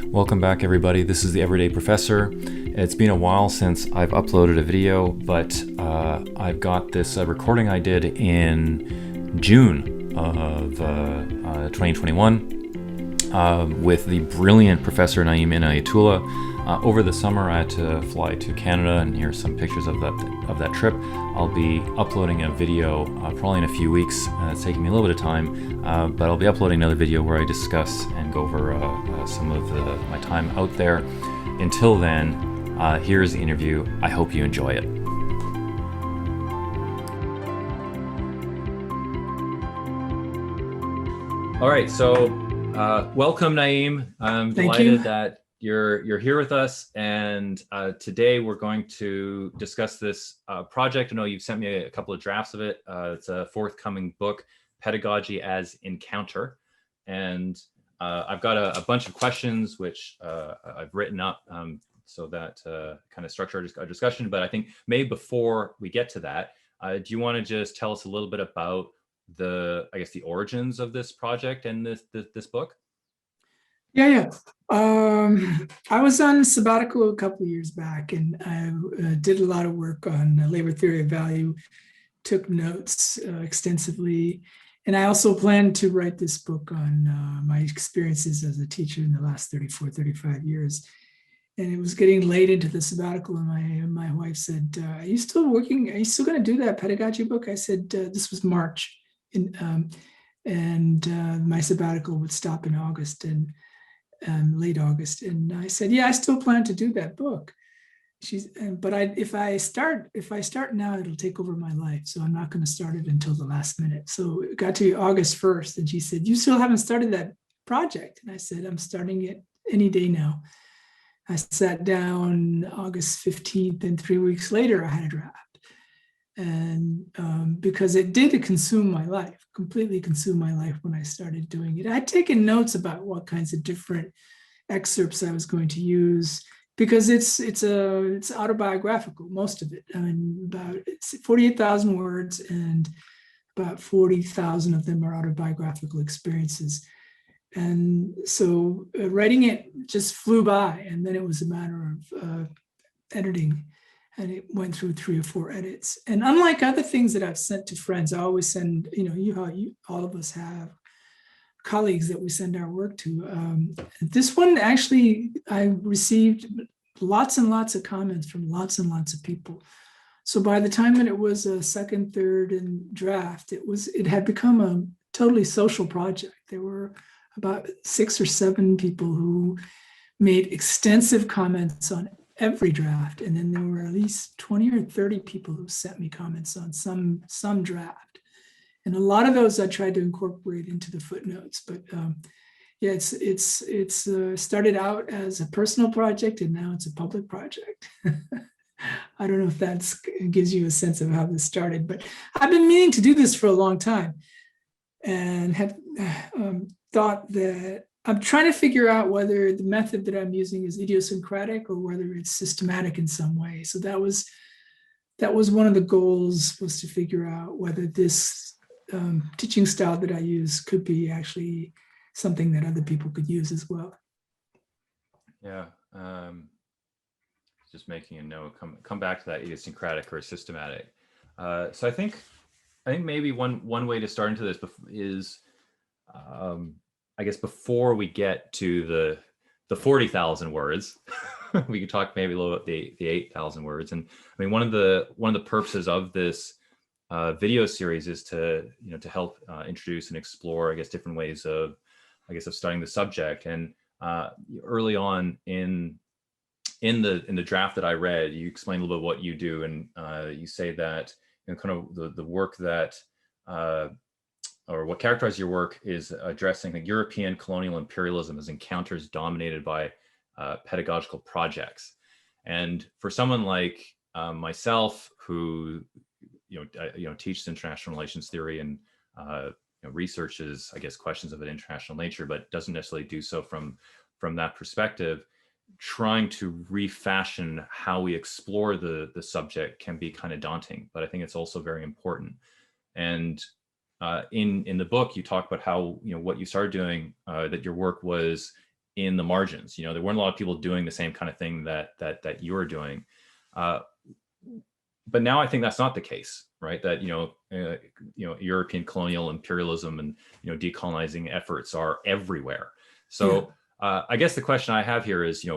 Welcome back, everybody. This is the Everyday Professor. It's been a while since I've uploaded a video, but I've got this recording I did in June of 2021 with the brilliant Professor Naeem Inayatullah. Over the summer, I had to fly to Canada, and here's some pictures of that trip. I'll be uploading a video probably in a few weeks. It's taking me a little bit of time, but I'll be uploading another video where I discuss and go over some of my time out there. Until then, here's the interview. I hope you enjoy it. All right, so welcome, Naeem. I'm delighted that you're here with us, and today we're going to discuss this project. I know you've sent me a couple of drafts of it. It's a forthcoming book, Pedagogy as Encounter, and I've got a bunch of questions which I've written up so that kind of structure our discussion. But I think maybe before we get to that, do you want to just tell us a little bit about the origins of this project and this book? Yeah. I was on sabbatical a couple of years back, and I did a lot of work on labor theory of value, took notes extensively, and I also planned to write this book on my experiences as a teacher in the last 35 years. And it was getting late into the sabbatical, and my wife said, are you still working? Are you still going to do that pedagogy book? I said, this was March, and my sabbatical would stop in August, and late August, and I said, "Yeah, I still plan to do that book." But if I start now, it'll take over my life, so I'm not going to start it until the last minute. So it got to August 1st, and she said, "You still haven't started that project?" And I said, "I'm starting it any day now." I sat down August 15th, and 3 weeks later, I had a draft. And because it did completely consume my life when I started doing it. I'd taken notes about what kinds of different excerpts I was going to use, because it's autobiographical, most of it. I mean, it's 48,000 words, and about 40,000 of them are autobiographical experiences. And so writing it just flew by, and then it was a matter of editing. And it went through 3 or 4 edits. And unlike other things that I've sent to friends, I always send, all of us have colleagues that we send our work to. This one, actually, I received lots and lots of comments from lots and lots of people. So by the time that it was a second, third, and draft, it had become a totally social project. There were about 6 or 7 people who made extensive comments on every draft, and then there were at least 20 or 30 people who sent me comments on some draft, and a lot of those I tried to incorporate into the footnotes. But it's started out as a personal project, and now it's a public project. I don't know if that gives you a sense of how this started, but I've been meaning to do this for a long time, and have thought that I'm trying to figure out whether the method that I'm using is idiosyncratic or whether it's systematic in some way. So that was one of the goals, was to figure out whether this teaching style that I use could be actually something that other people could use as well. Yeah, just making a note. Come back to that idiosyncratic or systematic. So I think maybe one way to start into this is. I guess before we get to the 40,000 words, we could talk maybe a little about the 8,000 words. And I mean, one of the purposes of this video series is to help introduce and explore, I guess, different ways of studying the subject. And early on in the draft that I read, you explain a little bit what you do, and you say that kind of the work that or what characterizes your work is addressing the European colonial imperialism as encounters dominated by pedagogical projects. And for someone like myself, who teaches international relations theory and researches, I guess, questions of an international nature, but doesn't necessarily do so from that perspective, trying to refashion how we explore the subject can be kind of daunting. But I think it's also very important. And in the book, you talk about how what you started doing, that your work was in the margins. You know, there weren't a lot of people doing the same kind of thing that you were doing. But now I think that's not the case, right? That European colonial imperialism and decolonizing efforts are everywhere. So I guess the question I have here is,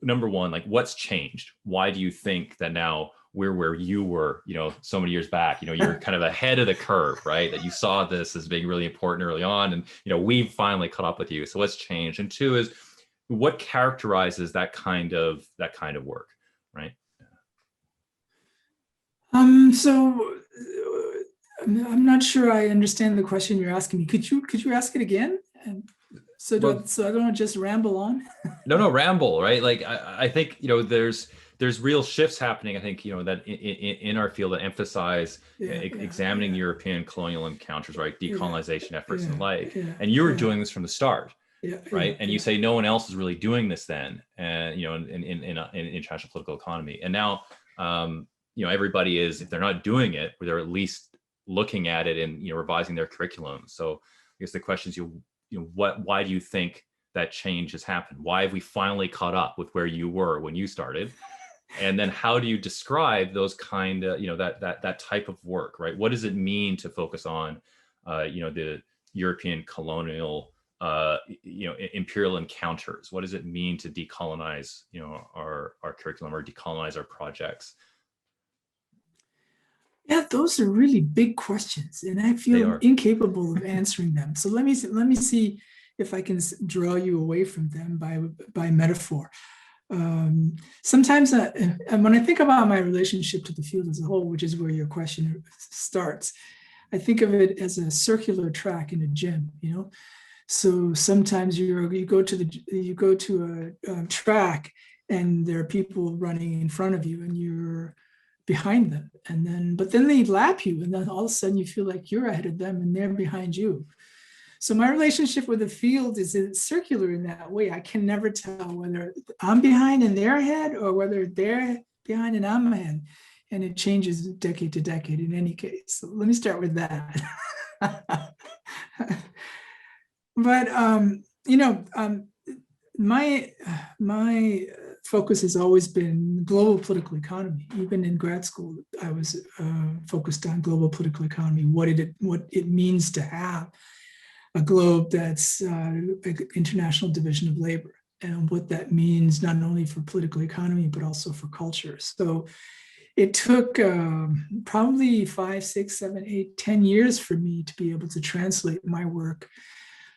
number one, like, what's changed? Why do you think that now we're where you were, so many years back? You're kind of ahead of the curve, right? That you saw this as being really important early on, and we've finally caught up with you. So what's changed? And two is, what characterizes that kind of work, right? I'm not sure I understand the question you're asking me. Could you ask it again? And so I don't want to just ramble on. No, ramble, right? Like I think there's real shifts happening. I think that in our field that emphasize examining European colonial encounters, right? Decolonization efforts and the like. And you were doing this from the start, right? And you say no one else is really doing this then, and in international political economy. And now everybody is, if they're not doing it, they're at least looking at it and revising their curriculum. So I guess the question is, why do you think that change has happened? Why have we finally caught up with where you were when you started? And then how do you describe those kind of that type of work, right? What does it mean to focus on the European colonial imperial encounters? What does it mean to decolonize our curriculum or decolonize our projects? Yeah, those are really big questions, and I feel incapable of answering them. So let me see if I can draw you away from them by metaphor. Sometimes when I think about my relationship to the field as a whole, which is where your question starts, I think of it as a circular track in a gym. So sometimes you go to a track, and there are people running in front of you, and you're behind them, but then they lap you, and then all of a sudden you feel like you're ahead of them and they're behind you. So my relationship with the field is circular in that way. I can never tell whether I'm behind and they're ahead, or whether they're behind and I'm ahead, and it changes decade to decade in any case. So let me start with that. But my focus has always been global political economy. Even in grad school, I was focused on global political economy, what it means to have a globe that's international division of labor, and what that means not only for political economy, but also for culture. So it took probably 5, 6, 7, 8, 10 years for me to be able to translate my work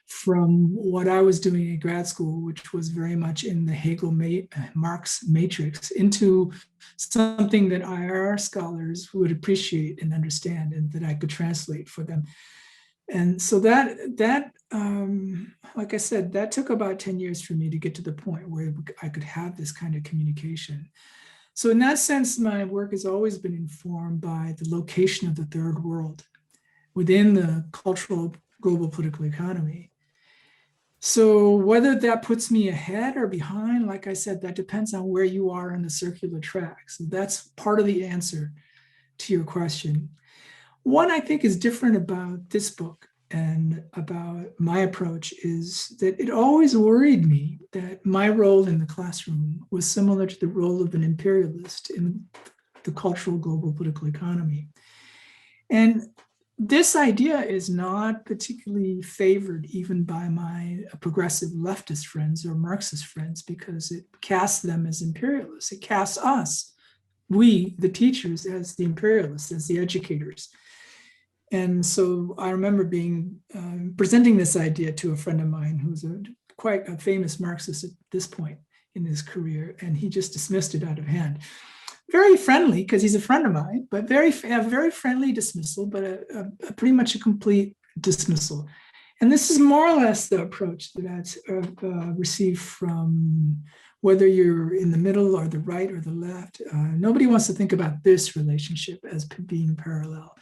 from what I was doing in grad school, which was very much in the Hegel-Marx matrix, into something that IR scholars would appreciate and understand, and that I could translate for them. And so that like I said, that took about 10 years for me to get to the point where I could have this kind of communication. So in that sense, my work has always been informed by the location of the third world within the cultural global political economy. So whether that puts me ahead or behind, like I said, that depends on where you are on the circular track. So that's part of the answer to your question. What I think is different about this book and about my approach is that it always worried me that my role in the classroom was similar to the role of an imperialist in the cultural global political economy. And this idea is not particularly favored even by my progressive leftist friends or Marxist friends, because it casts them as imperialists. It casts us, we, the teachers, as the imperialists, as the educators. And so I remember presenting this idea to a friend of mine who's quite a famous Marxist at this point in his career, and he just dismissed it out of hand. Very friendly, because he's a friend of mine, but very friendly dismissal, but a pretty much a complete dismissal. And this is more or less the approach that I've received from, whether you're in the middle or the right or the left. Nobody wants to think about this relationship as being parallel.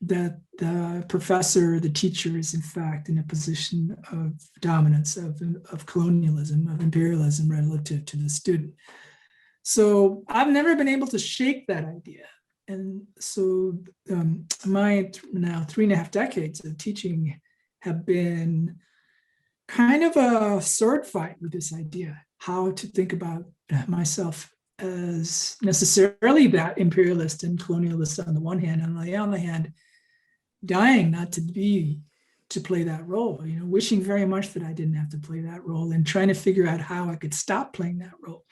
That the professor, the teacher, is in fact in a position of dominance, of colonialism, of imperialism relative to the student. So I've never been able to shake that idea. And so my now 3.5 decades of teaching have been kind of a sword fight with this idea, how to think about myself as necessarily that imperialist and colonialist on the one hand, and on the other hand, dying not to play that role, wishing very much that I didn't have to play that role, and trying to figure out how I could stop playing that role.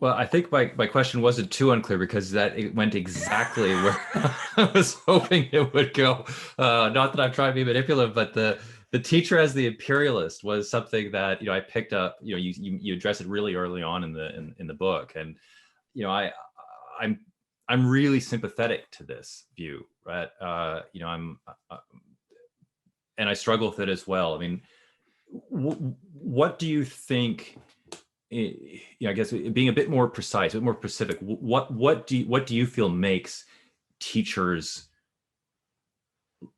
Well, I think my question wasn't too unclear, because it went exactly where I was hoping it would go. Not that I'm trying to be manipulative, but the teacher as the imperialist was something that I picked up. You address it really early on in the book, and I'm really sympathetic to this view, right? And I struggle with it as well. I mean, what do you think? I guess being a bit more precise, a bit more specific, what do you feel makes teachers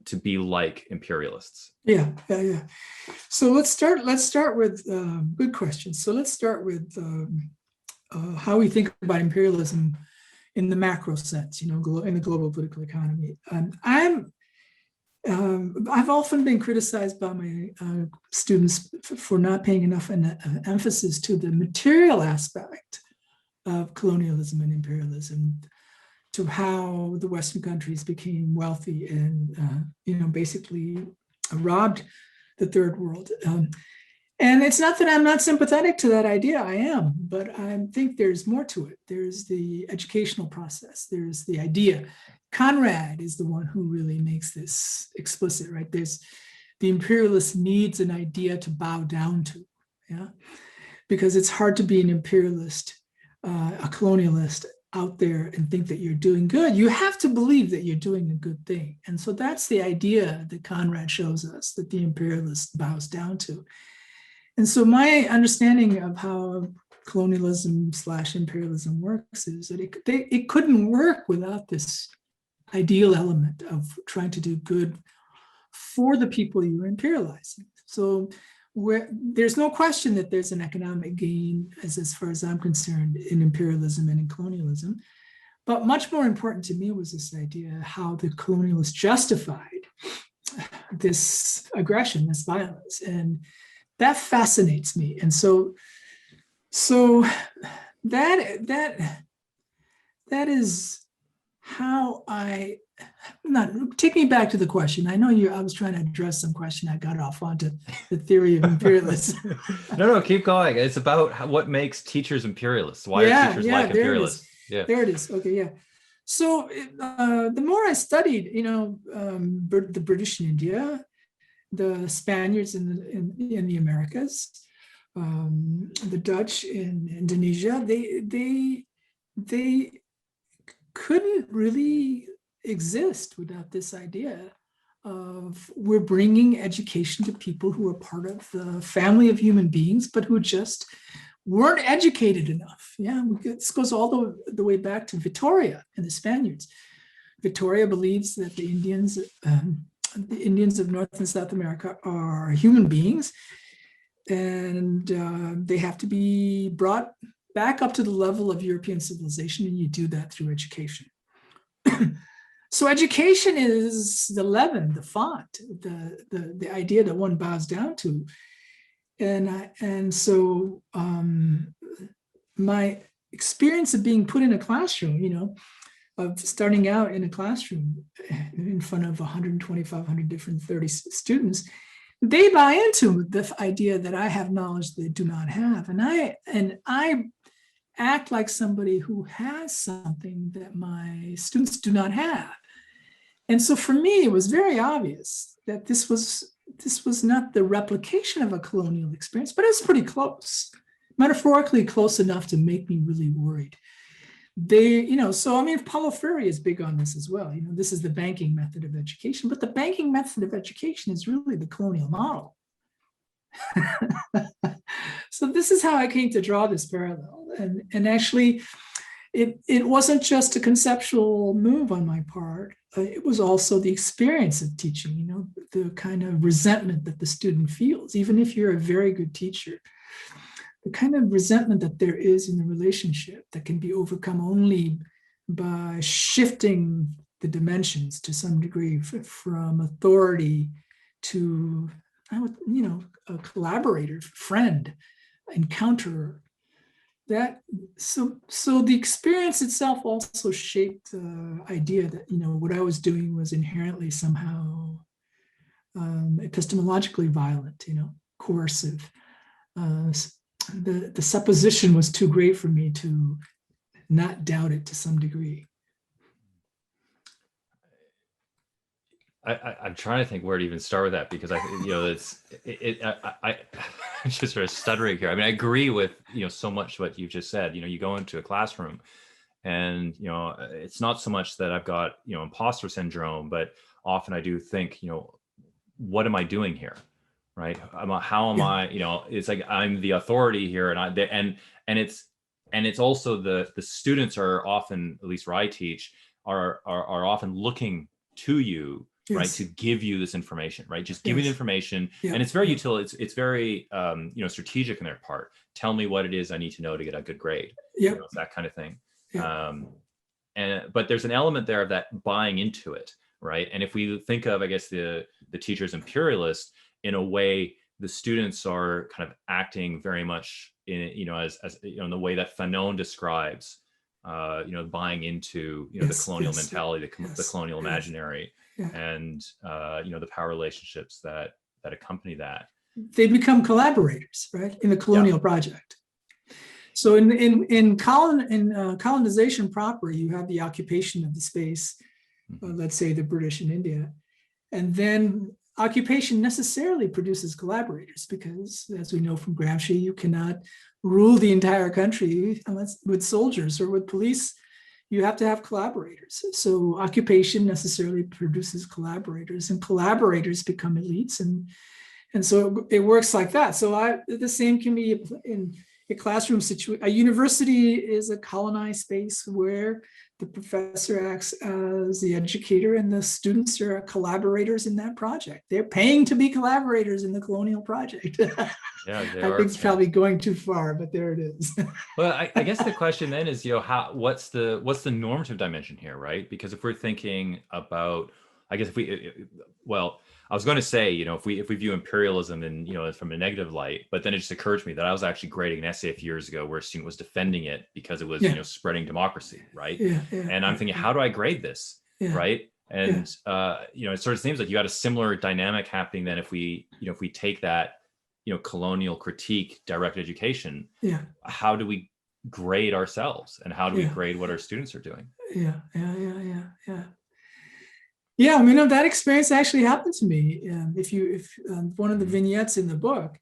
to be like imperialists? Yeah. So let's start with good questions. So let's start with how we think about imperialism in the macro sense, in the global political economy. I've often been criticized by my students for not paying enough emphasis to the material aspect of colonialism and imperialism, to how the Western countries became wealthy and, basically robbed the third world. And it's not that I'm not sympathetic to that idea, I am, but I think there's more to it. There's the educational process, there's the idea. Conrad is the one who really makes this explicit, right? There's the imperialist needs an idea to bow down to, because it's hard to be an imperialist, a colonialist out there and think that you're doing good. You have to believe that you're doing a good thing. And so that's the idea that Conrad shows us, that the imperialist bows down to. And so my understanding of how colonialism / imperialism works is that it couldn't work without this ideal element of trying to do good for the people you're imperializing. So there's no question that there's an economic gain, as far as I'm concerned, in imperialism and in colonialism. But much more important to me was this idea how the colonialists justified this aggression, this violence. And that fascinates me. And so that is how take me back to the question. I know I was trying to address some question. I got off onto the theory of imperialism. No, keep going. It's about what makes teachers imperialists. Why are teachers like imperialists? There it is. Okay, yeah. So the more I studied, the British in India, the Spaniards in the Americas, the Dutch in Indonesia, they couldn't really exist without this idea of we're bringing education to people who are part of the family of human beings, but who just weren't educated enough. This goes all the way back to Victoria and the Spaniards. Victoria believes that the Indians of North and South America are human beings, and they have to be brought back up to the level of European civilization, and you do that through education. So education is the leaven, the font, the idea that one bows down to. And so my experience of being put in a classroom, of starting out in a classroom in front of 125, 30 students, they buy into the idea that I have knowledge they do not have. And I act like somebody who has something that my students do not have. And so for me, it was very obvious that this was not the replication of a colonial experience, but it's pretty close, metaphorically close enough to make me really worried. Paulo Freire is big on this as well. This is the banking method of education, but the banking method of education is really the colonial model. So this is how I came to draw this parallel. And actually, it wasn't just a conceptual move on my part. It was also the experience of teaching, the kind of resentment that the student feels, even if you're a very good teacher. The kind of resentment that there is in the relationship that can be overcome only by shifting the dimensions to some degree from authority to, a collaborator, friend, encounterer. So the experience itself also shaped the idea that, what I was doing was inherently somehow epistemologically violent, coercive. The supposition was too great for me to not doubt it to some degree. I'm trying to think where to even start with that, because I'm just sort of stuttering here. I mean, I agree with, so much what you've just said. You go into a classroom and, it's not so much that I've got, imposter syndrome, but often I do think, what am I doing here? Right. How am I, it's like, I'm the authority here, and it's also the students are often, at least where I teach, are often looking to you, right, to give you this information, right? Just give me the information, and it's very it's very strategic in their part. Tell me what it is I need to know to get a good grade. It's that kind of thing. But there's an element there of that buying into it, right? And if we think of, I guess, the teacher's imperialist, in a way, the students are kind of acting very much in, as in the way that Fanon describes, buying into, the colonial mentality, the colonial imaginary, and the power relationships that accompany that. They become collaborators, right, in the colonial project. So in colonization proper, you have the occupation of the space, let's say the British in India, and then occupation necessarily produces collaborators, because, as we know from Gramsci, you cannot rule the entire country unless with soldiers or with police. You have to have collaborators. So occupation necessarily produces collaborators, and collaborators become elites, and so it works like that. So the same can be in a classroom situation. A university is a colonized space where the professor acts as the educator, and the students are collaborators in that project. They're paying to be collaborators in the colonial project. I think it's probably going too far, but there it is. Well, I guess the question then is, what's the normative dimension here, right? Because if we're thinking about, I guess I was going to say, if we view imperialism in, from a negative light, but then it just occurred to me that I was actually grading an essay a few years ago where a student was defending it because it was, spreading democracy, right? And I'm thinking, how do I grade this, right? And it sort of seems like you got a similar dynamic happening then if we take that, colonial critique, direct education. How do we grade ourselves, and how do we grade what our students are doing? Yeah, I mean, that experience actually happened to me. If one of the vignettes in the book,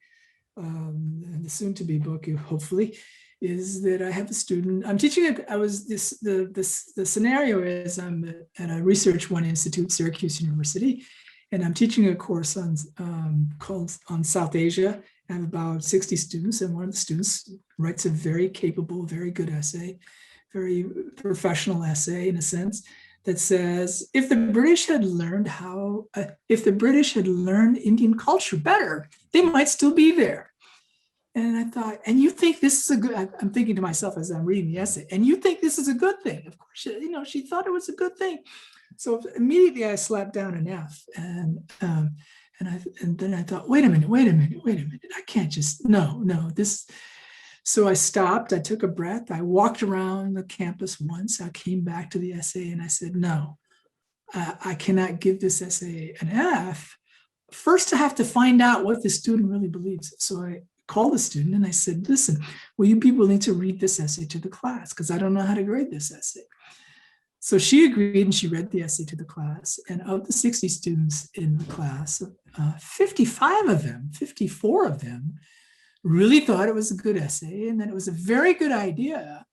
and the soon-to-be book, hopefully, is that I have a student. I'm teaching. The scenario is I'm at a Research One Institute, Syracuse University, and I'm teaching a course called on South Asia. I have about 60 students, and one of the students writes a very capable, very good essay, very professional essay in a sense, that says, if the British had learned Indian culture better, they might still be there. And I thought, and you think this is a good, I'm thinking to myself as I'm reading the essay, and you think this is a good thing. Of course, she thought it was a good thing. So immediately I slapped down an F, and then I thought, wait a minute, I can't just, no, this. So I stopped, I took a breath, I walked around the campus once, I came back to the essay, and I said, no, I cannot give this essay an F. First, I have to find out what the student really believes. So I called the student and I said, listen, will you be willing to read this essay to the class? Because I don't know how to grade this essay. So she agreed, and she read the essay to the class. And of the 60 students in the class, 54 of them really thought it was a good essay, and that it was a very good idea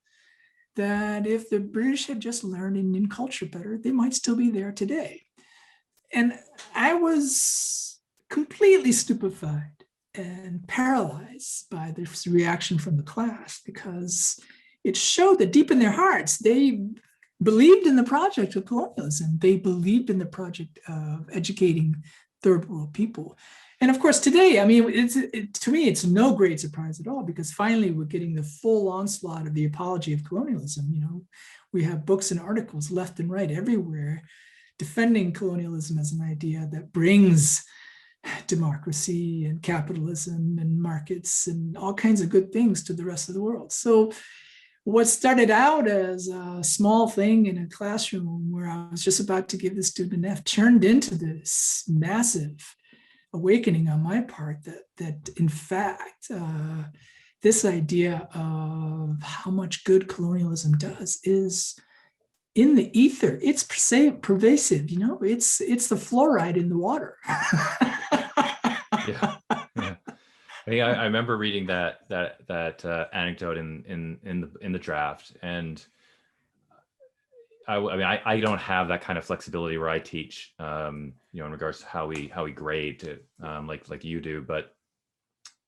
that if the British had just learned Indian culture better, they might still be there today. And I was completely stupefied and paralyzed by this reaction from the class, because it showed that deep in their hearts, they believed in the project of colonialism. They believed in the project of educating third world people. And of course, today, I mean, to me, it's no great surprise at all, because finally we're getting the full onslaught of the apology of colonialism. We have books and articles left and right everywhere defending colonialism as an idea that brings democracy and capitalism and markets and all kinds of good things to the rest of the world. So what started out as a small thing in a classroom where I was just about to give the student an F turned into this massive awakening on my part that in fact, this idea of how much good colonialism does is in the ether. It's pervasive, it's the fluoride in the water. Yeah. I remember reading that anecdote in the draft, and I don't have that kind of flexibility where I teach, in regards to how we grade, like you do. But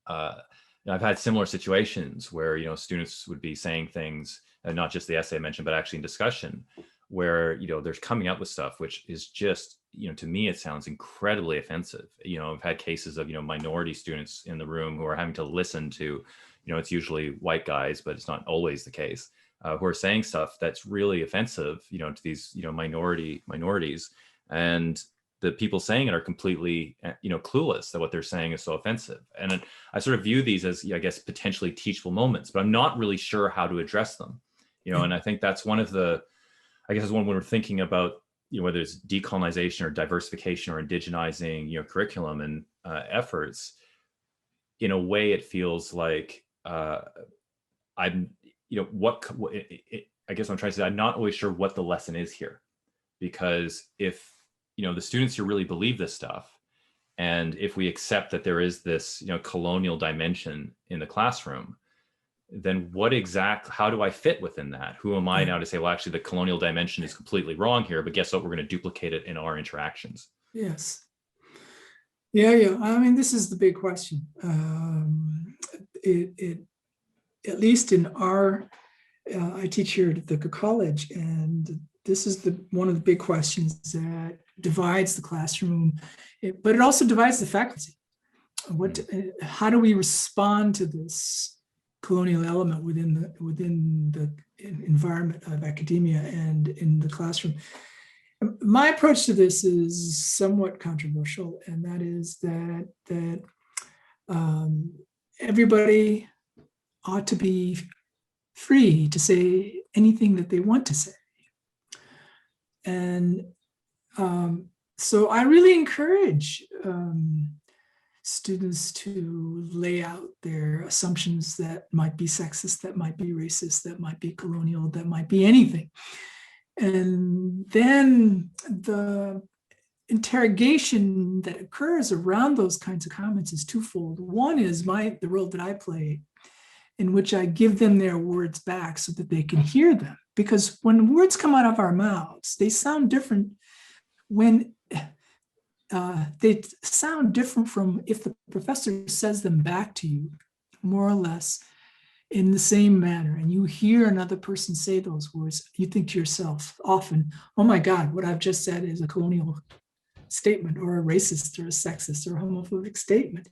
I've had similar situations where students would be saying things, not just the essay I mentioned, but actually in discussion, where they're coming up with stuff which is just to me it sounds incredibly offensive. I've had cases of minority students in the room who are having to listen to it's usually white guys, but it's not always the case, who are saying stuff that's really offensive to these minorities, and the people saying it are completely clueless that what they're saying is so offensive. And I sort of view these as I guess potentially teachable moments, but I'm not really sure how to address them. And I think that's one of the, I guess, is when we're thinking about whether it's decolonization or diversification or indigenizing curriculum and efforts. In a way, it feels like I'm I guess what I'm trying to say, I'm not always sure what the lesson is here, because if the students here really believe this stuff, and if we accept that there is this colonial dimension in the classroom, then how do I fit within that? Who am I now to say, well, actually the colonial dimension is completely wrong here, but guess what? We're going to duplicate it in our interactions. Yes. Yeah. I mean, this is the big question. At least in I teach here at the college, and this is one of the big questions that divides the classroom, but it also divides the faculty. How do we respond to this colonial element within the environment of academia and in the classroom? My approach to this is somewhat controversial, and that is that everybody ought to be free to say anything that they want to say. And so I really encourage students to lay out their assumptions that might be sexist, that might be racist, that might be colonial, that might be anything. And then the interrogation that occurs around those kinds of comments is twofold. One is the role that I play, in which I give them their words back so that they can hear them. Because when words come out of our mouths, they sound different when they sound different from if the professor says them back to you, more or less in the same manner, and you hear another person say those words. You think to yourself often, oh my God, what I've just said is a colonial statement or a racist or a sexist or a homophobic statement.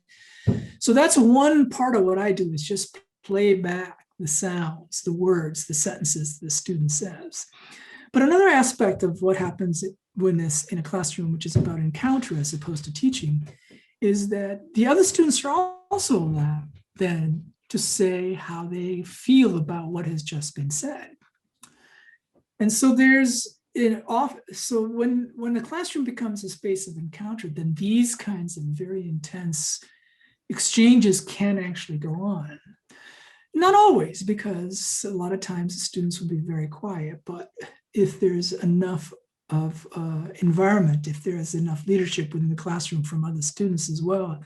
So that's one part of what I do, is just play back the sounds, the words, the sentences the student says. But another aspect of what happens in a classroom, which is about encounter as opposed to teaching, is that the other students are also allowed then to say how they feel about what has just been said. And so when the classroom becomes a space of encounter, then these kinds of very intense exchanges can actually go on. Not always, because a lot of times the students will be very quiet, but if there's enough of environment, if there is enough leadership within the classroom from other students as well,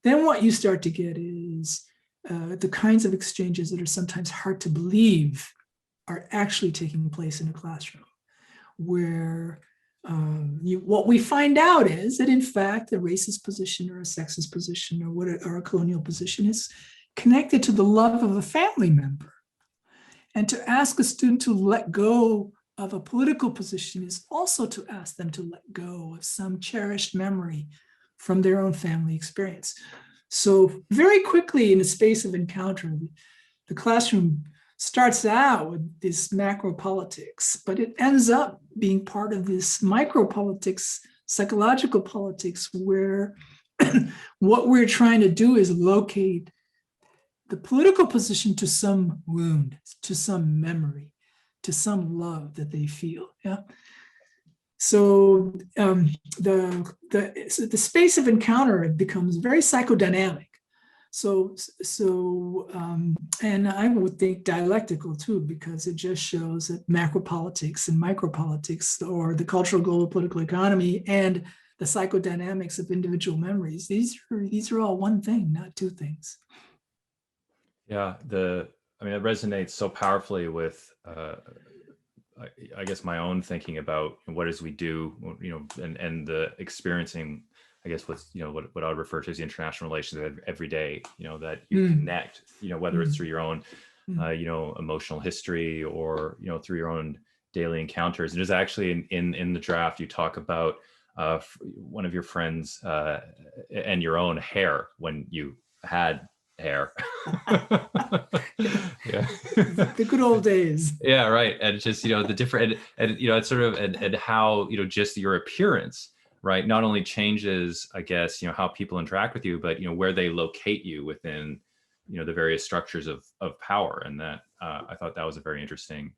then what you start to get is the kinds of exchanges that are sometimes hard to believe are actually taking place in a classroom, where what we find out is that in fact a racist position or a sexist position or a colonial position is connected to the love of a family member. And to ask a student to let go of a political position is also to ask them to let go of some cherished memory from their own family experience. So very quickly in the space of encounter, the classroom starts out with this macro politics, but it ends up being part of this micro politics, psychological politics, where what we're trying to do is locate the political position to some wound, to some memory, to some love that they feel. Yeah. So the space of encounter becomes very psychodynamic. And I would think dialectical too, because it just shows that macropolitics and micropolitics, or the cultural global political economy, and the psychodynamics of individual memories, these are all one thing, not two things. Yeah, I mean, it resonates so powerfully with, I guess, my own thinking about what as we do, and the experiencing, I guess, what's, what I would refer to as the international relations every day, that you connect, whether it's through your own, emotional history, or, through your own daily encounters. And there's actually in the draft, you talk about one of your friends and your own hair when you had hair. Yeah. The good old days. Yeah, right. And just, the different, and it's sort of, and how, just your appearance, right, not only changes, I guess, how people interact with you, but, where they locate you within, the various structures of power. And that, I thought that was a very interesting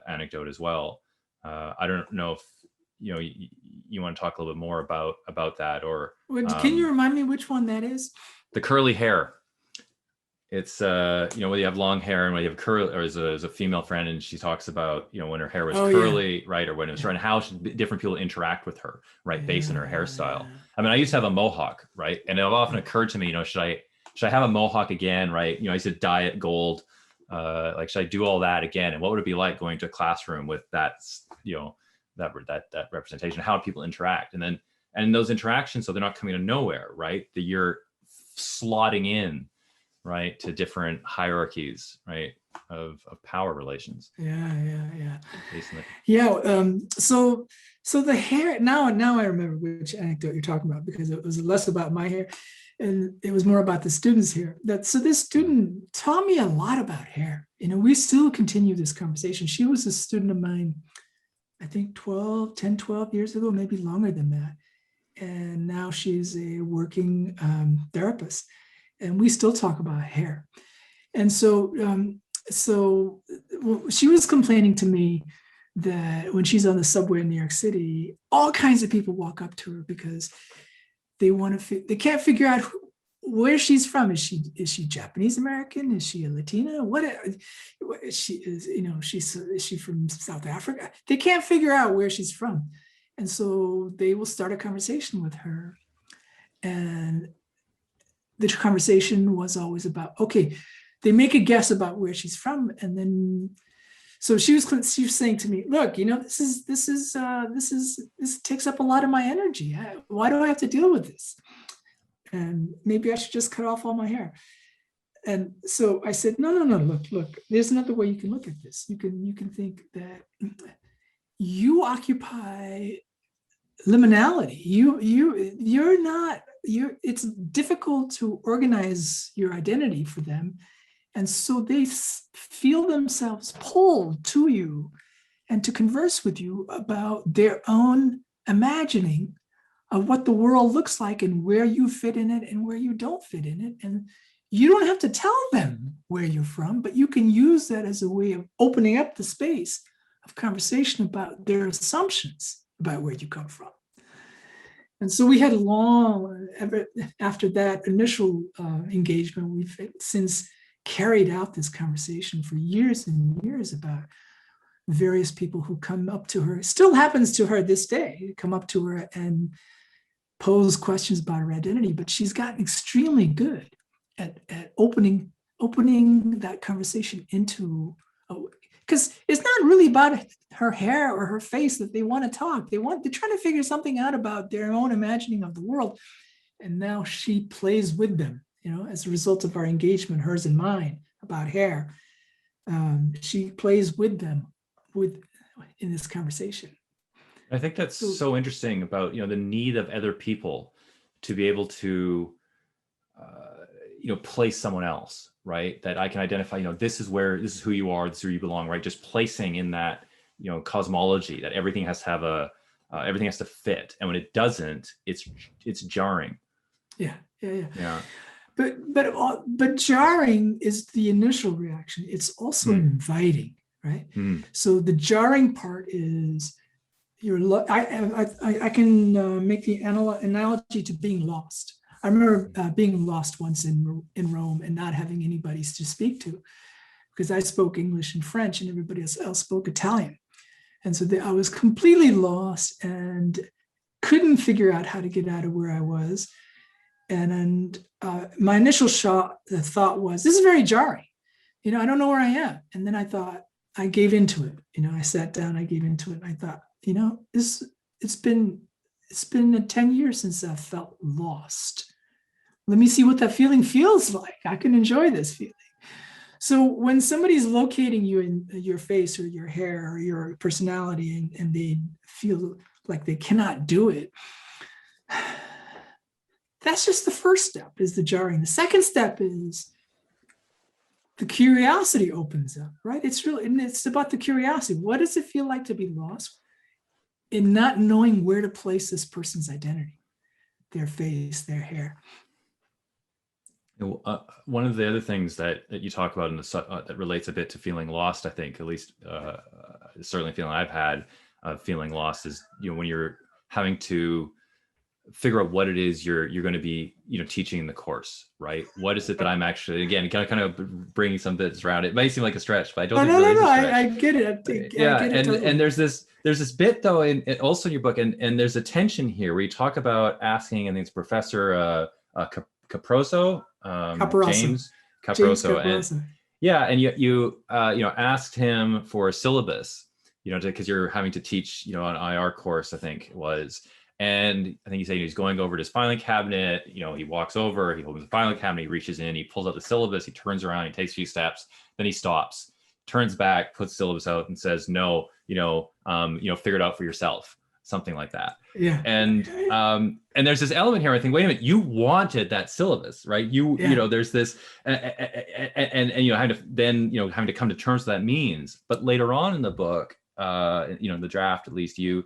anecdote as well. I don't know if, you want to talk a little bit more about that, or can you remind me which one that is? The curly hair. It's whether you have long hair and when you have curly, or as a female friend, and she talks about when her hair was curly, right, or when it was short, and how different people interact with her, right, based on her hairstyle. I mean, I used to have a mohawk, right, and it often occurred to me, should I have a mohawk again, right? I used to dye it gold, like, should I do all that again? And what would it be like going to a classroom with that, that representation? How do people interact? And those interactions, so they're not coming out of nowhere, right? That you're slotting in, right, to different hierarchies, right, of power relations. Yeah. So the hair, now I remember which anecdote you're talking about, because it was less about my hair and it was more about the students' hair. So this student taught me a lot about hair. We still continue this conversation. She was a student of mine, I think 10, 12 years ago, maybe longer than that. And now she's a working therapist. And we still talk about hair. And so she was complaining to me that when she's on the subway in New York City, all kinds of people walk up to her because they they can't figure out where she's from. Is she Japanese American? Is she a Latina? Is she from South Africa? They can't figure out where she's from. And so they will start a conversation with her. And the conversation was always about, okay, they make a guess about where she's from. And then, so she was saying to me, look, this takes up a lot of my energy. Why do I have to deal with this? And maybe I should just cut off all my hair. And so I said, no, look, there's another way you can look at this. You can think that you occupy liminality. It's difficult to organize your identity for them. And so they feel themselves pulled to you and to converse with you about their own imagining of what the world looks like and where you fit in it and where you don't fit in it. And you don't have to tell them where you're from, but you can use that as a way of opening up the space of conversation about their assumptions about where you come from. And so we had after that initial engagement, we've since carried out this conversation for years and years about various people who come up to her. It still happens to her this day, come up to her and pose questions about her identity, but she's gotten extremely good at opening that conversation into, because it's not really about her hair or her face that they want to talk. They're trying to figure something out about their own imagining of the world. And now she plays with them, as a result of our engagement, hers and mine, about hair. She plays with them in this conversation. I think that's so interesting about, the need of other people to be able to, place someone else, right? That I can identify, this is who you are, this is where you belong, right? Just placing in that, cosmology that everything has to have everything has to fit. And when it doesn't, it's jarring, Yeah, yeah, yeah. Yeah. But jarring is the initial reaction. It's also Mm. inviting, right? Mm. So the jarring part is I can make the analogy to being lost. I remember being lost once in Rome and not having anybody to speak to, because I spoke English and French and everybody else spoke Italian. And so I was completely lost and couldn't figure out how to get out of where I was. And my initial thought was, this is very jarring. I don't know where I am. And then I thought, I gave into it. I sat down, I gave into it. And I thought, it's been 10 years since I felt lost. Let me see what that feeling feels like. I can enjoy this feeling. So when somebody's locating you in your face or your hair or your personality and they feel like they cannot do it, that's just the first step, is the jarring. The second step is the curiosity opens up, right? It's about the curiosity. What does it feel like to be lost in not knowing where to place this person's identity, their face, their hair? One of the other things that you talk about in the that relates a bit to feeling lost, I think, at least certainly feeling I've had feeling lost, is when you're having to figure out what it is you're going to be teaching in the course, right? What is it that I'm actually, again, kind of bringing some bits around it. It may seem like a stretch, but I don't think it is a stretch. I get it. Yeah, I get it and totally. and there's this bit though also in your book, and there's a tension here where you talk about asking, I think it's Professor Caproso, James Caproso, and yeah, and you asked him for a syllabus, because you're having to teach an IR course, I think it was. And I think he said he's going over to his filing cabinet. He walks over, he opens the filing cabinet, he reaches in, he pulls out the syllabus, he turns around, he takes a few steps, then he stops, turns back, puts the syllabus out, and says, "No, figure it out for yourself," something like that. Yeah. And there's this element here. I think, wait a minute, you wanted that syllabus, right? There's this, and having to come to terms with that means. But later on in the book, in the draft, at least, you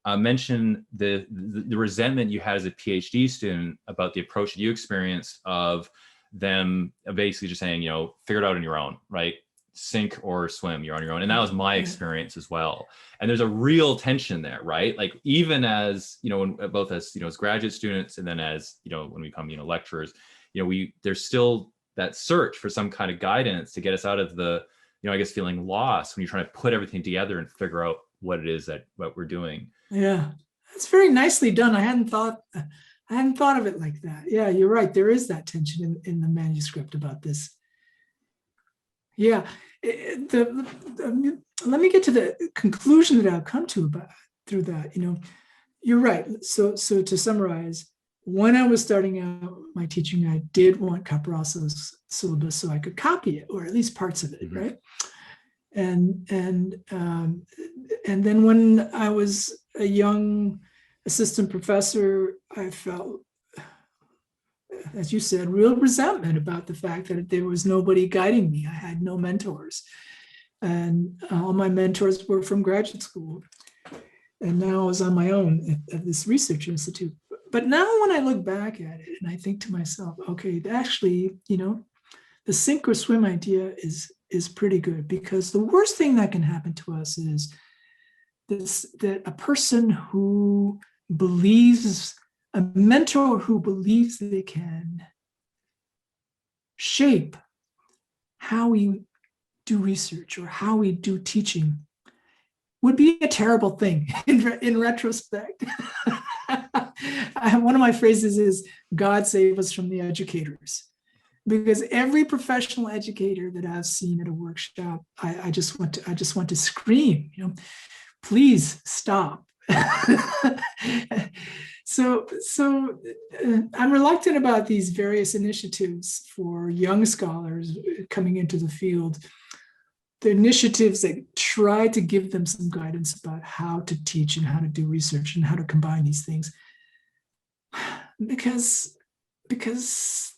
mention the resentment you had as a PhD student about the approach that you experienced of them basically just saying, figure it out on your own, right? Sink or swim, you're on your own. And that was my experience as well. And there's a real tension there, right? Like, even as, both as, as graduate students, and then as, when we become, lecturers, there's still that search for some kind of guidance to get us out of the, I guess, feeling lost when you're trying to put everything together and figure out what it is what we're doing. Yeah, that's very nicely done. I hadn't thought of it like that. Yeah, you're right. There is that tension in the manuscript about this. Yeah, let me get to the conclusion that I've come to through that. You're right. So to summarize, when I was starting out my teaching, I did want Caprosso's syllabus so I could copy it, or at least parts of it, right? And then when I was a young assistant professor, I felt, as you said, real resentment about the fact that there was nobody guiding me. I had no mentors, and all my mentors were from graduate school. And now I was on my own at this research institute. But now when I look back at it and I think to myself, okay, actually, the sink or swim idea is pretty good, because the worst thing that can happen to us is that a person who believes, a mentor who believes they can shape how we do research or how we do teaching, would be a terrible thing in retrospect. One of my phrases is, "God save us from the educators." Because every professional educator that I've seen at a workshop, I just want to scream, please stop. So I'm reluctant about these various initiatives for young scholars coming into the field. The initiatives that try to give them some guidance about how to teach and how to do research and how to combine these things, because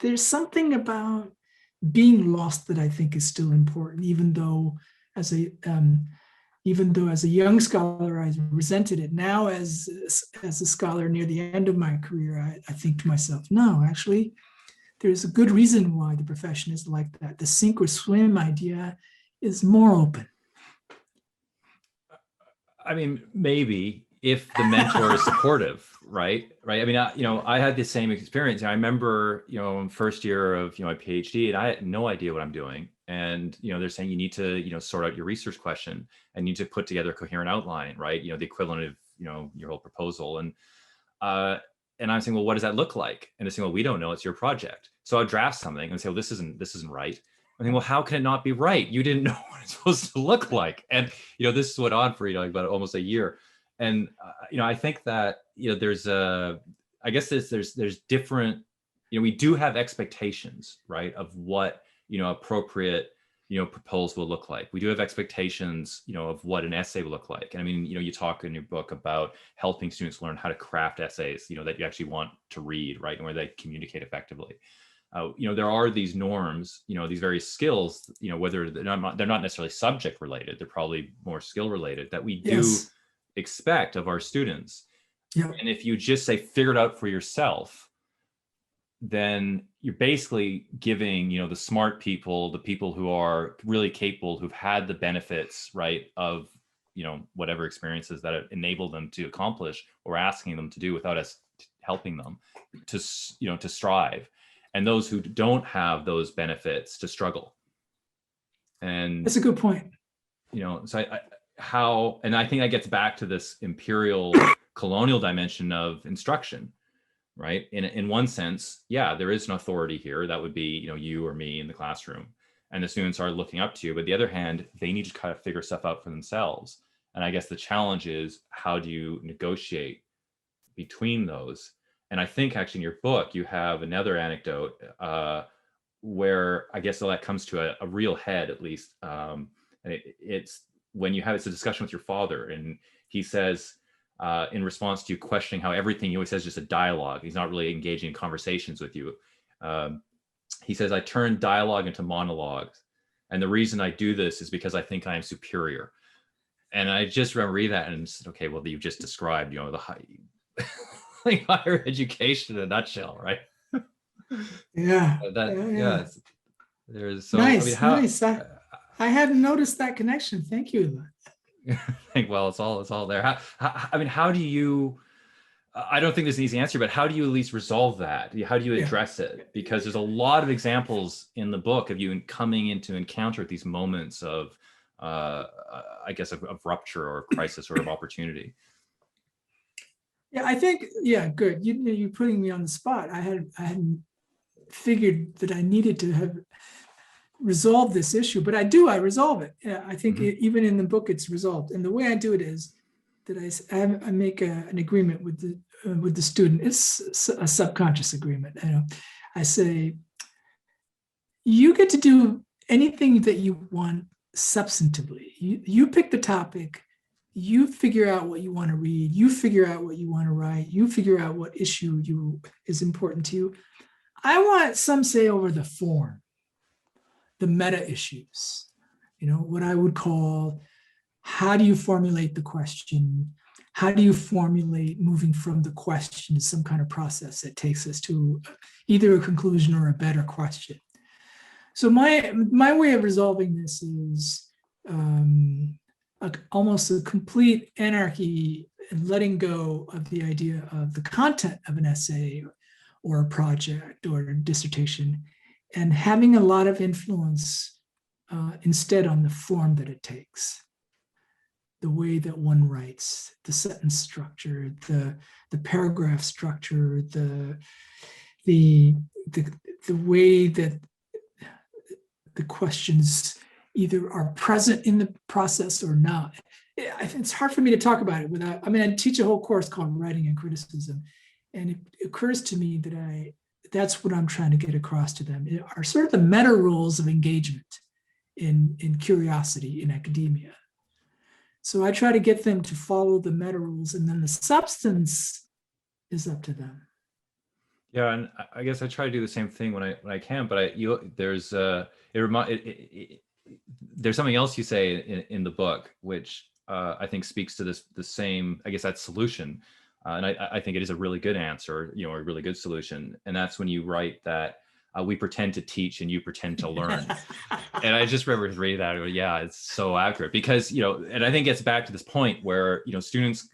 there's something about being lost that I think is still important, even though as a even though as a young scholar, I resented it. Now, as a scholar near the end of my career, I think to myself, no, actually, there's a good reason why the profession is like that. The sink or swim idea is more open. I mean, maybe if the mentor is supportive, right? Right. I mean, I had the same experience. I remember, in first year of, my PhD, and I had no idea what I'm doing. And, they're saying you need to, sort out your research question and you need to put together a coherent outline, right? The equivalent of, your whole proposal. And I'm saying, well, what does that look like? And they're saying, well, we don't know. It's your project. So I'll draft something and say, well, this isn't right. I think, well, how can it not be right? You didn't know what it's supposed to look like. And, this went on for, like about almost a year. And, I think that, there's I guess there's different, we do have expectations, right, of what, appropriate, proposal will look like. We do have expectations, of what an essay will look like. And I mean, you talk in your book about helping students learn how to craft essays, that you actually want to read, right, and where they communicate effectively. There are these norms, these various skills, whether they're not necessarily subject related, they're probably more skill related, that we do expect of our students. Yep. And if you just say, figure it out for yourself, then you're basically giving, the smart people, the people who are really capable, who've had the benefits, right, of, whatever experiences that enable them to accomplish or asking them to do without us helping them to strive. And those who don't have those benefits to struggle. And that's a good point. So and I think that gets back to this imperial colonial dimension of instruction, right? In one sense, yeah, there is an authority here that would be, you or me in the classroom, and the students are looking up to you. But the other hand, they need to kind of figure stuff out for themselves. And I guess the challenge is, how do you negotiate between those? And I think actually in your book, you have another anecdote where I guess that comes to a real head, at least. And it's when it's a discussion with your father, and he says, in response to you questioning how everything he always says is just a dialogue, he's not really engaging in conversations with you. He says, I turn dialogue into monologues. And the reason I do this is because I think I am superior. And I just remember reading that and said, okay, well, you just described, the high, like higher education in a nutshell, right? Yeah. There's so nice. I mean, nice. I hadn't noticed that connection. Thank you. I think, well, it's all there. How do you? I don't think there's an easy answer, but how do you at least resolve that? How do you address it? Because there's a lot of examples in the book of you coming into encounter at these moments of, I guess, of rupture or crisis or of opportunity. Yeah, I think, good. You're putting me on the spot. I hadn't figured that I needed to have resolved this issue, but I resolve it. I think even in the book, it's resolved. And the way I do it is that I make an agreement with the student. It's a subconscious agreement. I say, you get to do anything that you want substantively. You pick the topic. You figure out what you want to read. You figure out what you want to write. You figure out what issue is important to you. I want some say over the form, the meta issues, what I would call, how do you formulate the question? How do you formulate moving from the question to some kind of process that takes us to either a conclusion or a better question? So my way of resolving this is almost a complete anarchy and letting go of the idea of the content of an essay or a project or a dissertation, and having a lot of influence instead on the form that it takes, the way that one writes, the sentence structure, the paragraph structure, the way that the questions either are present in the process or not. It's hard for me to talk about it without, I teach a whole course called Writing and Criticism, and it occurs to me that that's what I'm trying to get across to them, are sort of the meta rules of engagement in curiosity in academia. So I try to get them to follow the meta rules, and then the substance is up to them. Yeah, and I guess I try to do the same thing when I can, but there's something else you say in the book, which I think speaks to the same, I guess, that solution. And I think it is a really good answer, a really good solution. And that's when you write that we pretend to teach and you pretend to learn. And I just remember reading that. Yeah, it's so accurate because, and I think it gets back to this point where, students,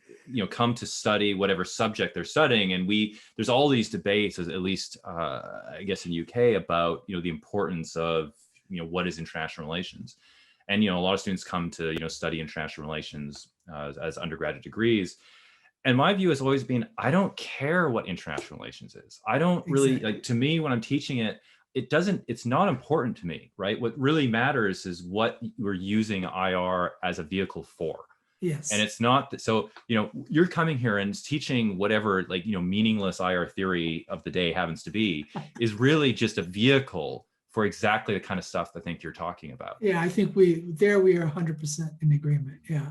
come to study whatever subject they're studying. And there's all these debates, at least, I guess in UK, about, the importance of, what is international relations. And, a lot of students come to, study international relations as undergraduate degrees. And my view has always been, I don't care what international relations is. I don't really, like, to me, when I'm teaching it, it's not important to me, right? What really matters is what we're using IR as a vehicle for. Yes. And it's not that, so, you're coming here and teaching whatever, like, meaningless IR theory of the day happens to be, is really just a vehicle for exactly the kind of stuff I think you're talking about. Yeah, I think we are 100% in agreement. Yeah.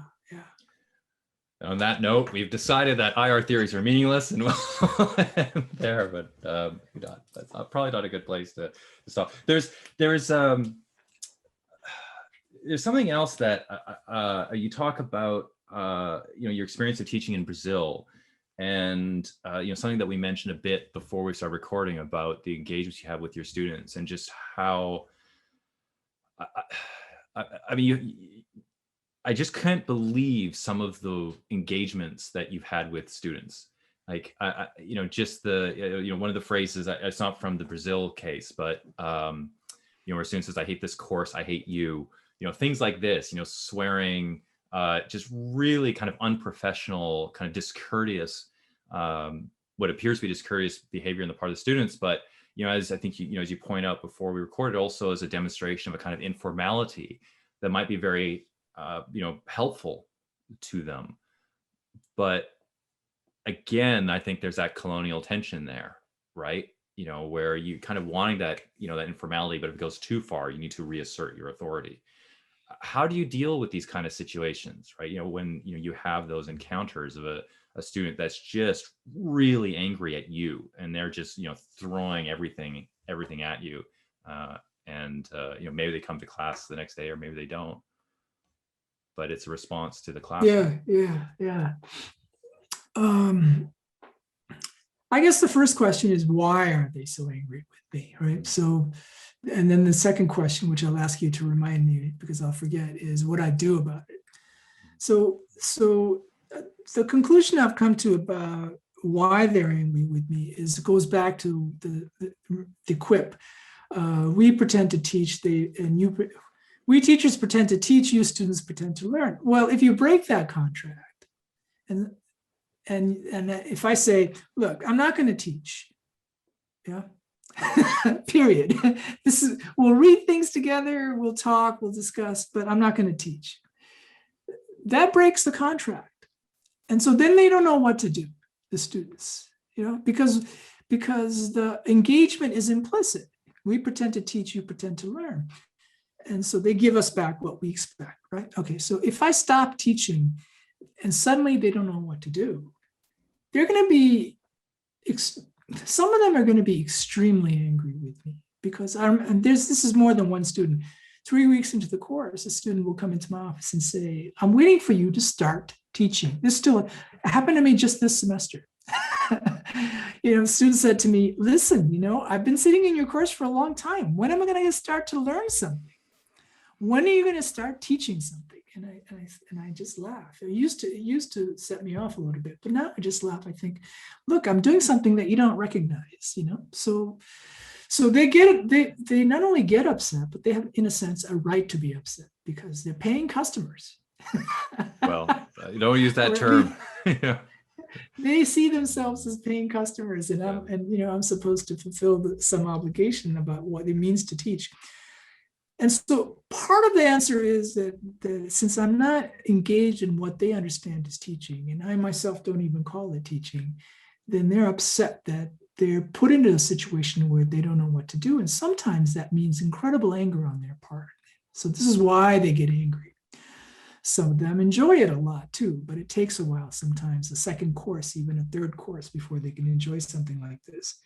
On that note, we've decided that IR theories are meaningless, and we'll end there. But that's probably not a good place to stop. There's something else that you talk about. Your experience of teaching in Brazil, and something that we mentioned a bit before we started recording about the engagements you have with your students, and just how. I mean, I just can't believe some of the engagements that you've had with students. Like, just one of the phrases, it's not from the Brazil case, but, where a student says, I hate this course, I hate you, things like this, swearing, just really kind of unprofessional, kind of discourteous, what appears to be discourteous behavior on the part of the students. But, as I think, as you point out before we recorded, also as a demonstration of a kind of informality that might be very, helpful to them. But again, I think there's that colonial tension there, right? Where you kind of wanting that, that informality, but if it goes too far, you need to reassert your authority. How do you deal with these kind of situations, right? When, you have those encounters of a student that's just really angry at you and they're just, throwing everything at you. And maybe they come to class the next day or maybe they don't. But it's a response to the classroom. Yeah. I guess the first question is, why are they so angry with me, right? So, and then the second question, which I'll ask you to remind me because I'll forget, is what I do about it. So the conclusion I've come to about why they're angry with me goes back to the quip. We pretend to teach, we teachers pretend to teach, you students pretend to learn. Well, if you break that contract, and if I say, look, I'm not going to teach, yeah, period. We'll read things together, we'll talk, we'll discuss, but I'm not going to teach. That breaks the contract, and so then they don't know what to do, the students, because the engagement is implicit. We pretend to teach, you pretend to learn. And so they give us back what we expect, right? Okay, so if I stop teaching and suddenly they don't know what to do, they're going to be, some of them are going to be extremely angry with me because this is more than one student. 3 weeks into the course, a student will come into my office and say, I'm waiting for you to start teaching. This still happened to me just this semester. The student said to me, listen, I've been sitting in your course for a long time. When am I going to start to learn something? When are you going to start teaching something? And I just laugh. It used to set me off a little bit, but now I just laugh. I think, look, I'm doing something that you don't recognize, So they not only get upset, but they have, in a sense, a right to be upset because they're paying customers. Well, you don't use that term. Yeah. They see themselves as paying customers, and I'm supposed to fulfill some obligation about what it means to teach. And so part of the answer is that since I'm not engaged in what they understand as teaching, and I myself don't even call it teaching, then they're upset that they're put into a situation where they don't know what to do. And sometimes that means incredible anger on their part. So this is why they get angry. Some of them enjoy it a lot too, but it takes a while, sometimes a second course, even a third course, before they can enjoy something like this.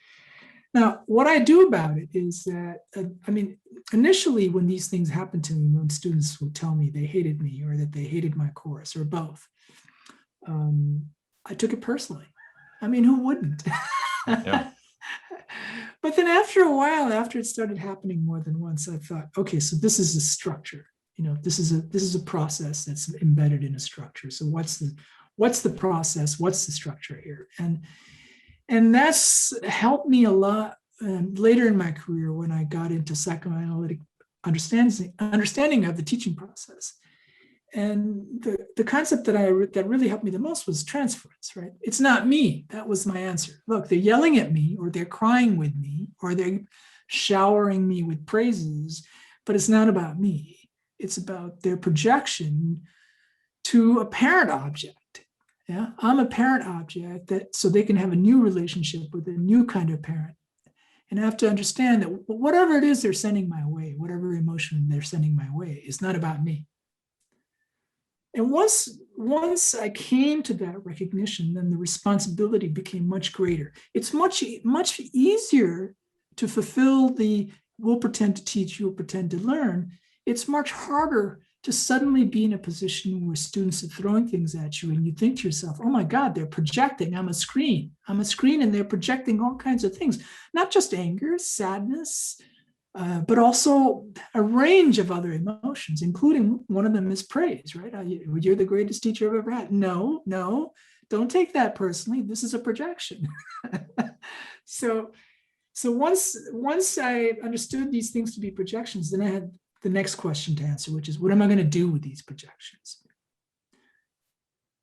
Now, what I do about it is that, I mean, initially when these things happen to me, when students will tell me they hated me or that they hated my course or both, I took it personally. I mean, who wouldn't? Yeah. But then after a while, after it started happening more than once, I thought, okay, so this is a structure. You know, this is a process that's embedded in a structure. So what's the process? What's the structure here? And that's helped me a lot later in my career when I got into psychoanalytic understanding of the teaching process. And the concept that really helped me the most was transference, right? It's not me. That was my answer. Look, they're yelling at me, or they're crying with me, or they're showering me with praises, but it's not about me. It's about their projection to a parent object. Yeah, I'm a parent object so they can have a new relationship with a new kind of parent. And I have to understand that whatever it is they're sending my way, whatever emotion they're sending my way, is not about me. And once I came to that recognition, then the responsibility became much greater. It's much easier to fulfill the we'll pretend to teach, you'll pretend to learn. It's much harder to suddenly be in a position where students are throwing things at you and you think to yourself, oh my God, they're projecting. I'm a screen and they're projecting all kinds of things, not just anger, sadness, but also a range of other emotions, including one of them is praise, right? You're the greatest teacher I've ever had. No, don't take that personally. This is a projection. So once I understood these things to be projections, then I had the next question to answer, which is, what am I going to do with these projections?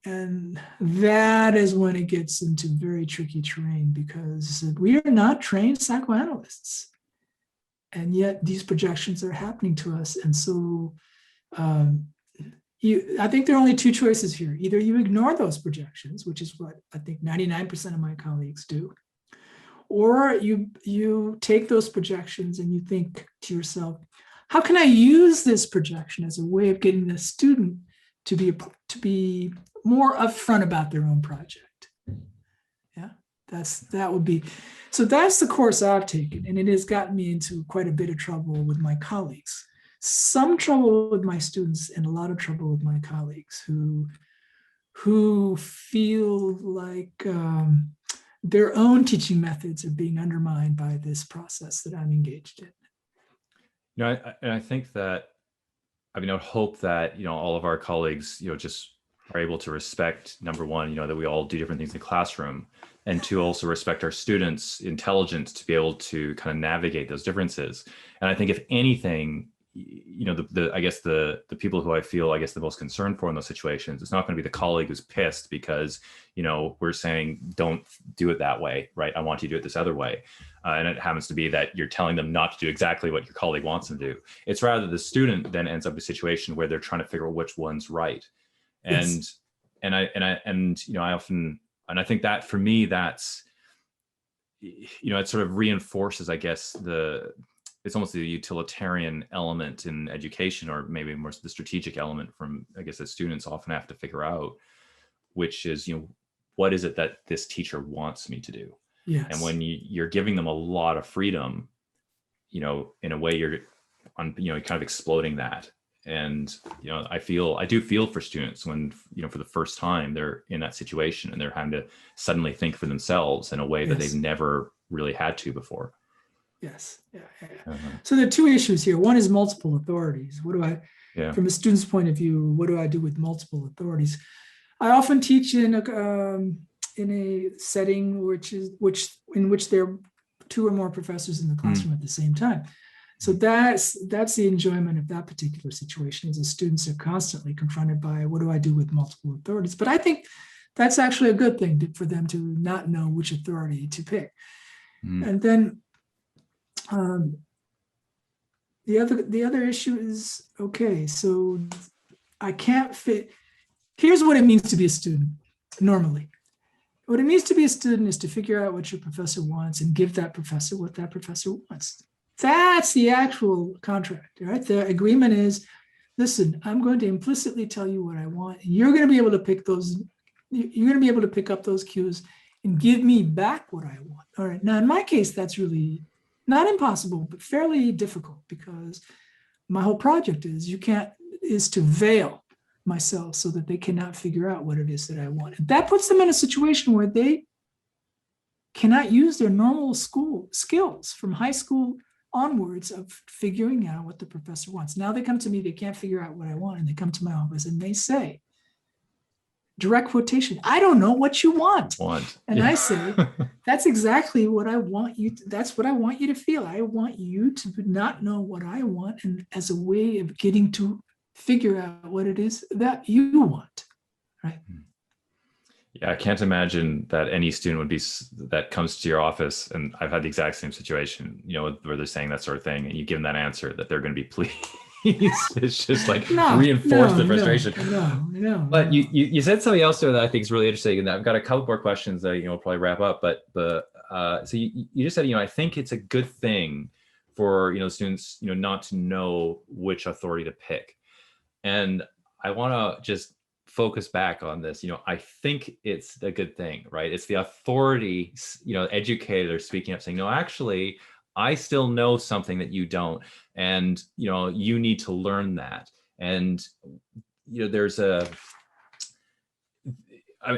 And that is when it gets into very tricky terrain, because we are not trained psychoanalysts. And yet these projections are happening to us. And so I think there are only two choices here. Either you ignore those projections, which is what I think 99% of my colleagues do, or you take those projections and you think to yourself, how can I use this projection as a way of getting the student to be more upfront about their own project? Yeah, that would be. So that's the course I've taken, and it has gotten me into quite a bit of trouble with my colleagues. Some trouble with my students and a lot of trouble with my colleagues who feel like their own teaching methods are being undermined by this process that I'm engaged in. You know, I think that, I mean, I would hope that, you know, all of our colleagues, you know, just are able to respect, number one, you know, that we all do different things in the classroom, and to also respect our students' intelligence to be able to kind of navigate those differences. And I think if anything, you know, I guess the people who I feel, I guess, the most concerned for in those situations, it's not going to be the colleague who's pissed because, you know, we're saying, don't do it that way, right? I want you to do it this other way. And it happens to be that you're telling them not to do exactly what your colleague wants them to do. It's rather the student then ends up in a situation where they're trying to figure out which one's right. And, Yes. and you know, I think that for me, that's, you know, it sort of reinforces, I guess, it's almost the utilitarian element in education, or maybe more the strategic element from, I guess, that students often have to figure out, which is, you know, what is it that this teacher wants me to do? Yes. And when you're giving them a lot of freedom, you know, in a way you're on, you know, kind of exploding that. And, you know, I do feel for students when, you know, for the first time they're in that situation and they're having to suddenly think for themselves in a way that they've never really had to before. Yes. Yeah. So there are two issues here. One is multiple authorities. From a student's point of view, what do I do with multiple authorities? I often teach in a setting in which there are two or more professors in the classroom at the same time. So that's the enjoyment of that particular situation, is the students are constantly confronted by, what do I do with multiple authorities? But I think that's actually a good thing for them to not know which authority to pick. And then the other issue is, okay, so I can't fit. Here's what it means to be a student normally. What it means to be a student is to figure out what your professor wants and give that professor what that professor wants. That's the actual contract, right? The agreement is, listen, I'm going to implicitly tell you what I want. You're going to be able to pick those. You're going to be able to pick up those cues and give me back what I want. All right. Now, in my case, that's really not impossible, but fairly difficult, because my whole project is to veil myself so that they cannot figure out what it is that I want. And that puts them in a situation where they cannot use their normal school skills from high school onwards of figuring out what the professor wants. Now they come to me, they can't figure out what I want, and they come to my office and they say, direct quotation, "I don't know what you want." And I say, that's exactly what I want you to, that's what I want you to feel. I want you to not know what I want, and as a way of getting to figure out what it is that you want, right? Yeah, I can't imagine that any student would be that comes to your office, and I've had the exact same situation, where they're saying that sort of thing, and you give them that answer that they're going to be pleased. It's just like reinforce the frustration. No. But you said something else there that I think is really interesting, and I've got a couple more questions that we'll probably wrap up. But so you just said, I think it's a good thing for students not to know which authority to pick, and I want to just focus back on this. I think it's a good thing, right? It's the authority, educator speaking up, saying, no, actually, I still know something that you don't, and you need to learn that. And there's I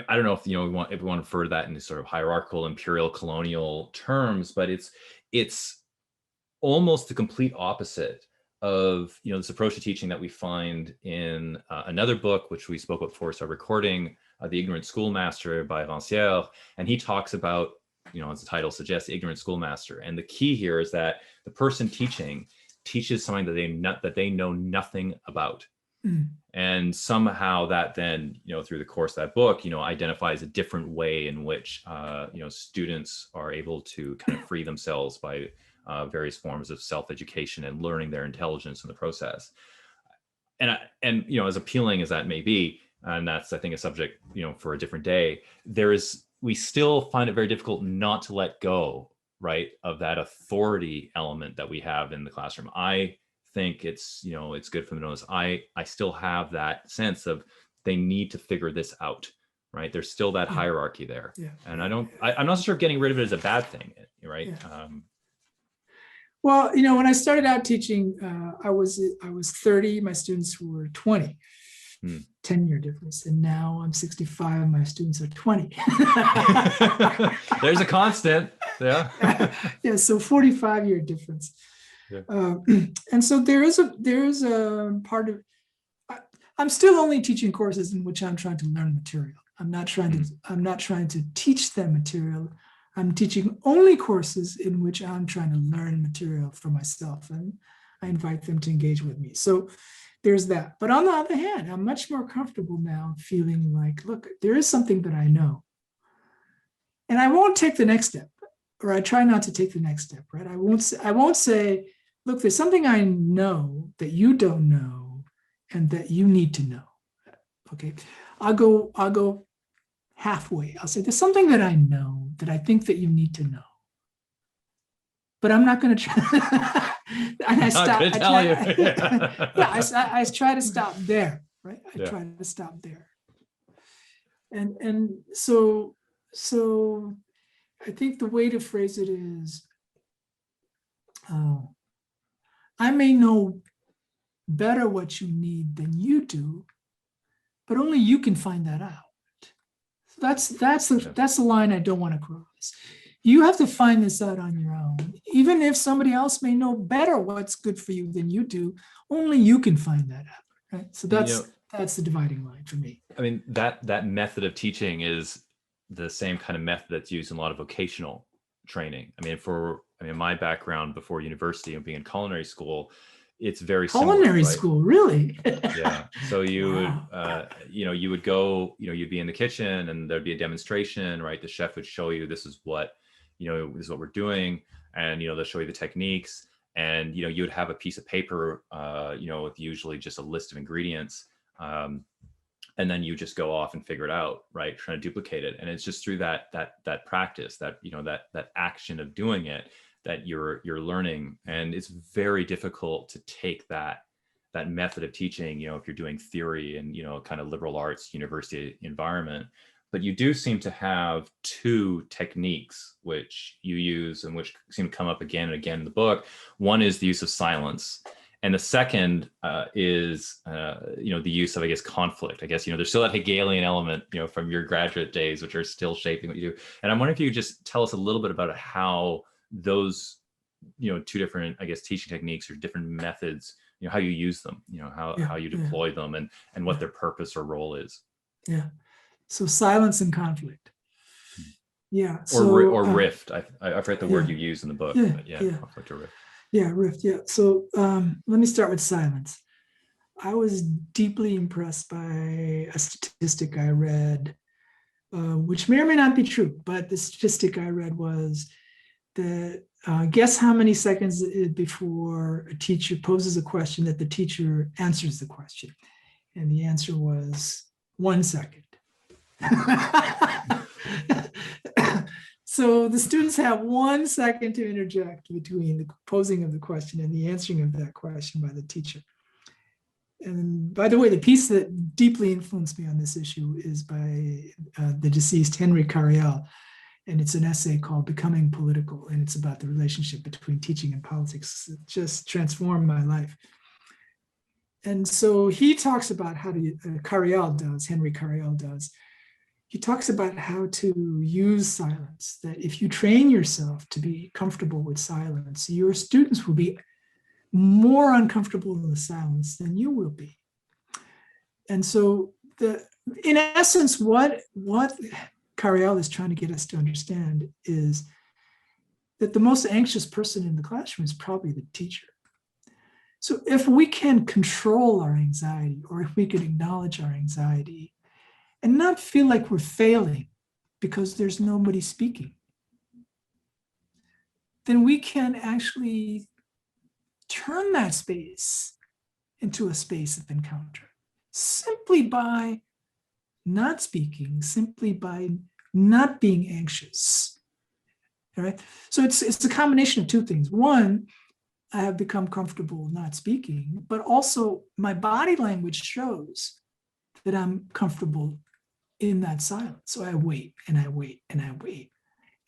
don't know if we want to refer to that in sort of hierarchical, imperial, colonial terms, but it's almost the complete opposite of this approach to teaching that we find in another book, which we spoke about before we started recording, The Ignorant Schoolmaster by Rancière. And he talks about, as the title suggests, the ignorant schoolmaster. And the key here is that the person teaching teaches something that they know nothing about. And somehow that then, through the course of that book, identifies a different way in which, students are able to kind of free themselves by various forms of self-education and learning their intelligence in the process. And as appealing as that may be, and that's, I think, a subject, for a different day, we still find it very difficult not to let go, right, of that authority element that we have in the classroom. I think it's good for them to notice, I still have that sense of they need to figure this out, right? There's still that hierarchy there. Yeah. And I'm not sure if getting rid of it is a bad thing, right? Yeah. Well, when I started out teaching, I was 30, my students were 20, 10-year difference. And now I'm 65 and my students are 20. There's a constant. Yeah. Yeah. So 45-year difference. Yeah. And so there is a part of, I'm still only teaching courses in which I'm trying to learn material. I'm not trying to teach them material. I'm teaching only courses in which I'm trying to learn material for myself, and I invite them to engage with me. So there's that. But on the other hand, I'm much more comfortable now feeling like, look, there is something that I know, and I won't take the next step, or I try not to take the next step, right? I won't say, look, there's something I know that you don't know and that you need to know. Okay, I'll go halfway. I'll say, there's something that I know that I think that you need to know, but I'm not going to try. And I stop. I try to stop there, right? I try to stop there. And so I think the way to phrase it is, I may know better what you need than you do, but only you can find that out. That's the line I don't want to cross. You have to find this out on your own. Even if somebody else may know better what's good for you than you do, only you can find that out, right? So that's the dividing line for me. I mean, that method of teaching is the same kind of method that's used in a lot of vocational training. My background before university and being in culinary school, it's very culinary similar, school, really? Yeah. So you would, you would go, you'd be in the kitchen and there'd be a demonstration, right? The chef would show you, this is what we're doing. And, they'll show you the techniques, and, you would have a piece of paper, with usually just a list of ingredients. And then you just go off and figure it out, right? Trying to duplicate it. And it's just through that practice, that action of doing it, that you're learning. And it's very difficult to take that method of teaching, if you're doing theory and, kind of liberal arts university environment. but you do seem to have two techniques which you use and which seem to come up again and again in the book. One is the use of silence. And the second is, the use of, I guess, conflict. I guess, there's still that Hegelian element, from your graduate days, which are still shaping what you do. And I'm wondering if you could just tell us a little bit about how those, two different, I guess, teaching techniques or different methods, how you use them, how you deploy them and what their purpose or role is. Yeah. So silence and conflict. Yeah. Or rift. I forget the word you use in the book. Yeah, but conflict or rift. Yeah, rift. Yeah. So let me start with silence. I was deeply impressed by a statistic I read, which may or may not be true, but the statistic I read was that guess how many seconds before a teacher poses a question that the teacher answers the question? And the answer was 1 second. So the students have 1 second to interject between the posing of the question and the answering of that question by the teacher. And by the way, the piece that deeply influenced me on this issue is by the deceased Henry Cariel. And it's an essay called Becoming Political. And it's about the relationship between teaching and politics. It just transformed my life. And so he talks about how to, Henry Cariel does, he talks about how to use silence, that if you train yourself to be comfortable with silence, your students will be more uncomfortable in the silence than you will be. And so in essence, what Cariel is trying to get us to understand is that the most anxious person in the classroom is probably the teacher. So if we can control our anxiety, or if we can acknowledge our anxiety and not feel like we're failing because there's nobody speaking, then we can actually turn that space into a space of encounter simply by not speaking, simply by not being anxious. All right. So it's a combination of two things. One, I have become comfortable not speaking, but also my body language shows that I'm comfortable in that silence. So I wait and I wait and I wait,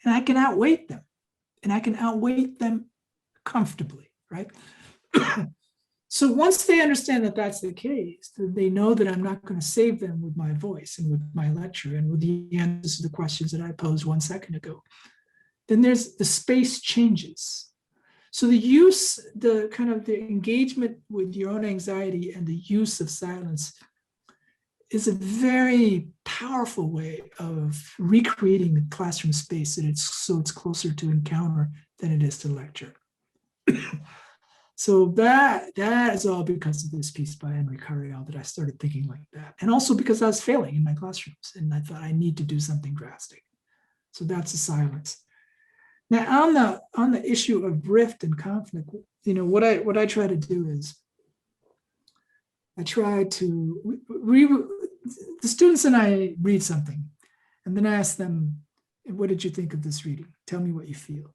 and I can outwait them, and I can outwait them comfortably, right? So once they understand that that's the case, they know that I'm not going to save them with my voice and with my lecture and with the answers to the questions that I posed 1 second ago. Then the space changes. So the engagement with your own anxiety and the use of silence is a very powerful way of recreating the classroom space, and it's closer to encounter than it is to lecture. So that is all because of this piece by Henry Cariel that I started thinking like that. And also because I was failing in my classrooms and I thought I need to do something drastic. So that's the silence. Now on the issue of rift and conflict, what I try to do is I try to the students and I read something, and then I ask them, what did you think of this reading? Tell me what you feel.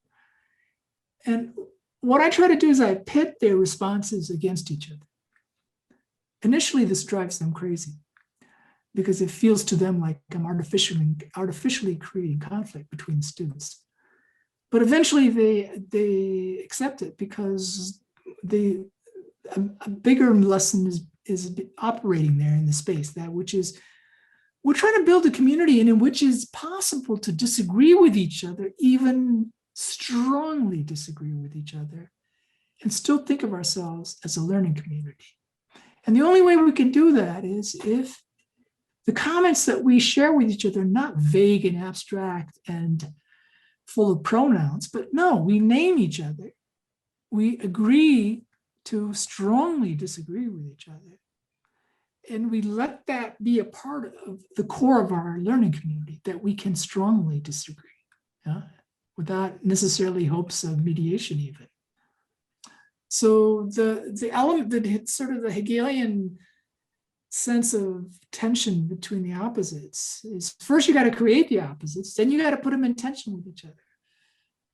And what I try to do is I pit their responses against each other. Initially, this drives them crazy because it feels to them like I'm artificially creating conflict between the students. But eventually they accept it because a bigger lesson is operating there in the space, which is we're trying to build a community in which it's possible to disagree with each other, even strongly disagree with each other, and still think of ourselves as a learning community. And the only way we can do that is if the comments that we share with each other are not vague and abstract and full of pronouns, but no, we name each other. We agree to strongly disagree with each other. And we let that be a part of the core of our learning community, that we can strongly disagree, without necessarily hopes of mediation even. So the element that sort of the Hegelian sense of tension between the opposites is, first you got to create the opposites, then you got to put them in tension with each other.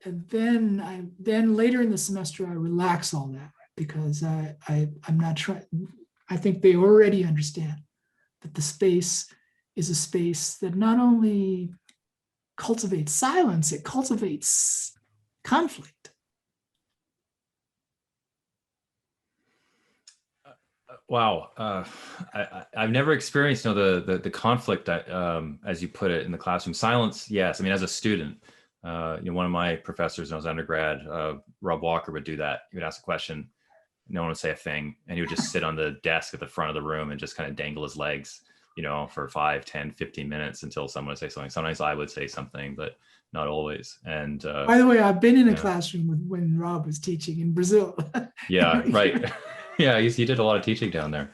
And then later in the semester, I relax all that because I'm not trying. I think they already understand that the space is a space that not only cultivates silence, it cultivates conflict. Wow, I've never experienced, you know, the conflict, as you put it, in the classroom. Silence, yes. I mean, as a student, you know, one of my professors when I was undergrad, Rob Walker, would do that. He would ask a question, no one would say a thing, and he would just sit on the desk at the front of the room and just kind of dangle his legs, you know, for 5, 10, 15 minutes until someone would say something. Sometimes I would say something, but not always. And By the way, I've been in a yeah. classroom when Rob was teaching in Brazil. Yeah, right. Yeah, he did a lot of teaching down there.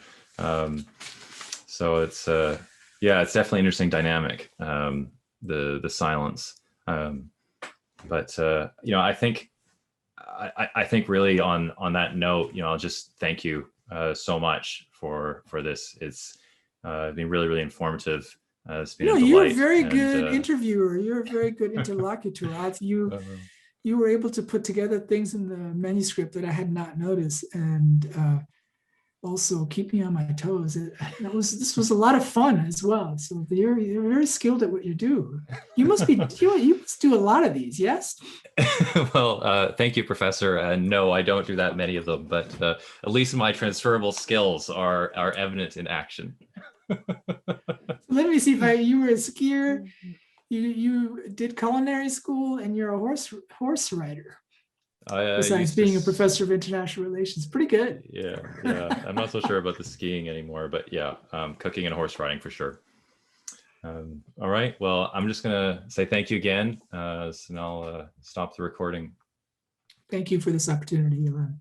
So it's yeah, it's definitely an interesting dynamic, the silence. But you know, I think really on that note, you know, I'll just thank you so much for this. It's been really, really informative. It's been a You're a delight. very And, good interviewer. You're a very good interlocutor. You were able to put together things in the manuscript that I had not noticed, and also keep me on my toes. This was a lot of fun as well. So you're very skilled at what you do. You must do a lot of these, yes? Well, thank you, Professor. And no, I don't do that many of them, but at least my transferable skills are evident in action. Let me see if you were a skier. You did culinary school, and you're a horse rider. Besides being a professor of international relations, pretty good. Yeah. I'm not so sure about the skiing anymore, but yeah, cooking and horse riding for sure. All right. Well, I'm just gonna say thank you again, and I'll stop the recording. Thank you for this opportunity, Ilan.